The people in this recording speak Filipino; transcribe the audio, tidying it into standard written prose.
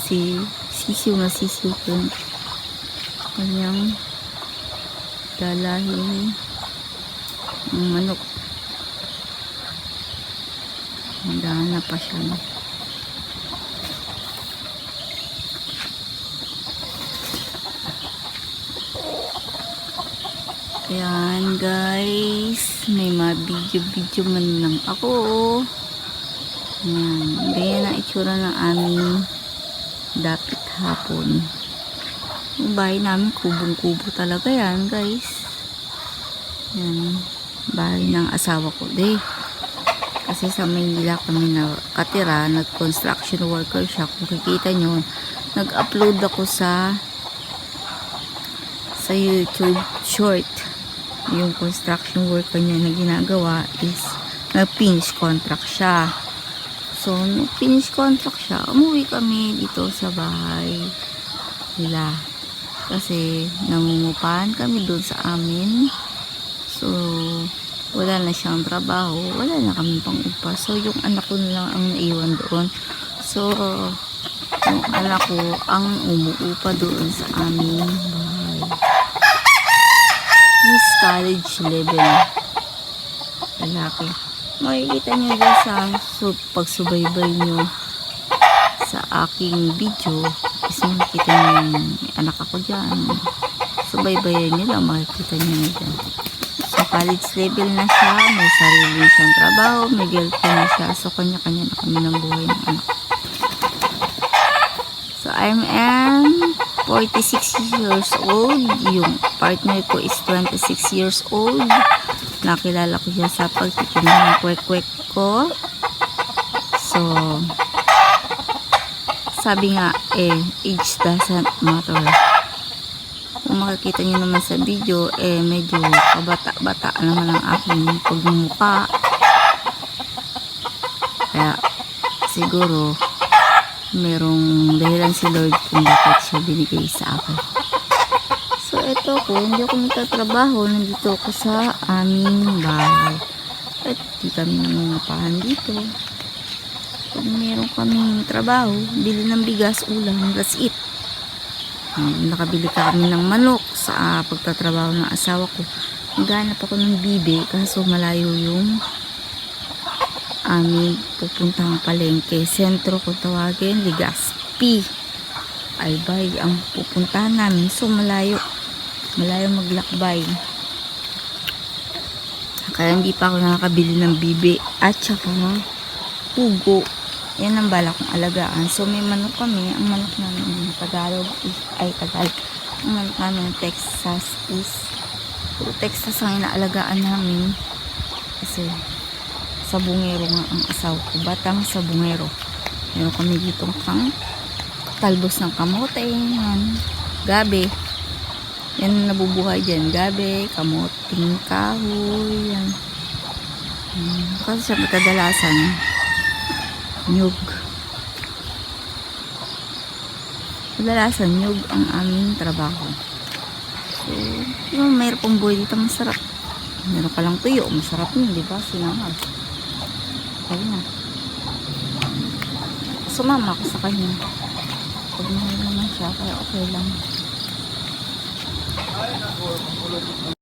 sisiw na sisiw ko yung kanyang dalahin ng manok. Hanggang na pa siya. Ayan guys, may mabidyo-bidyo man lang ako. Ayan, ganyan ang itsura ng aming dapit hapon. Yung bahay namin kubong-kubo talaga yan guys. Ayan, bahay ng asawa ko kasi sa Maynila kami nakatira, nag-construction worker siya. Kung kikita nyo, nag-upload ako sa YouTube short. Yung construction worker niya na ginagawa is nag-finish contract siya. So, nag-finish contract siya, umuwi kami dito sa bahay nila. Kasi nangungupahan kami doon sa amin. So, wala na siyang trabaho. Wala na kami pang upa. So, yung anak ko na lang ang naiwan doon. So, yung anak ko ang umuupa doon sa aming bahay. He's college level. Lalaki. Makikita nyo dyan sa pagsubaybay nyo sa aking video is makikita nyo yung anak ako dyan. Subaybayan nyo lang, makikita nyo dyan. So college level na siya, may sarili siyang trabaho, may girlfriend na siya. So kanya-kanya na kami ng buhay ng anak. So I'm 46 years old. Yung partner ko is 26 years old. Nakilala ko siya sa pagtikim ng kwek-kwek ko. So, sabi nga, age doesn't matter. Kung makikita nyo naman sa video, medyo kabata-bata naman ang aking pagmumukha. Kaya, siguro, merong dahilan si Lord kung bakit siya binigay sa akin. So, ito ko, hindi ako nagtatrabaho. Nandito ako sa aming bahay. At di kami nangungupahan dito. Pag meron kaming trabaho, bili ng bigas, ulam, that's it. Nakabili ka kami ng manok sa pagtatrabaho ng asawa ko. Naghanap ako ng bibe, kaso malayo yung aming pupuntang palengke. Sentro kung tawagin, Legazpi. Albay ang pupuntahan namin. So malayo maglakbay. Kaya hindi pa ako nakakabili ng bibi at saka pugo. Yan ang balak kong alagaan. So may manok kami. Ang manok namin Tagalog Tagalog. Ang manok namin Texas is Texas ang inaalagaan namin. Kasi sabungero nga ang asawa ko. Batang sabungero. Meron kami ditong talbos ng kamote. Yan. Gabi. Yan nabubuhay dyan. Gabi, kamoting kahoy. Yan. Kasi siya kadalasan nyug. Kadalasan nyug ang aming trabaho. So, yung mayroon pong buhay dito masarap. Meron ka lang tuyo. Masarap yun, di ba? Sinangag. Okay na. Sumama ako sa kanya. Pag mahal naman siya, kaya okay lang.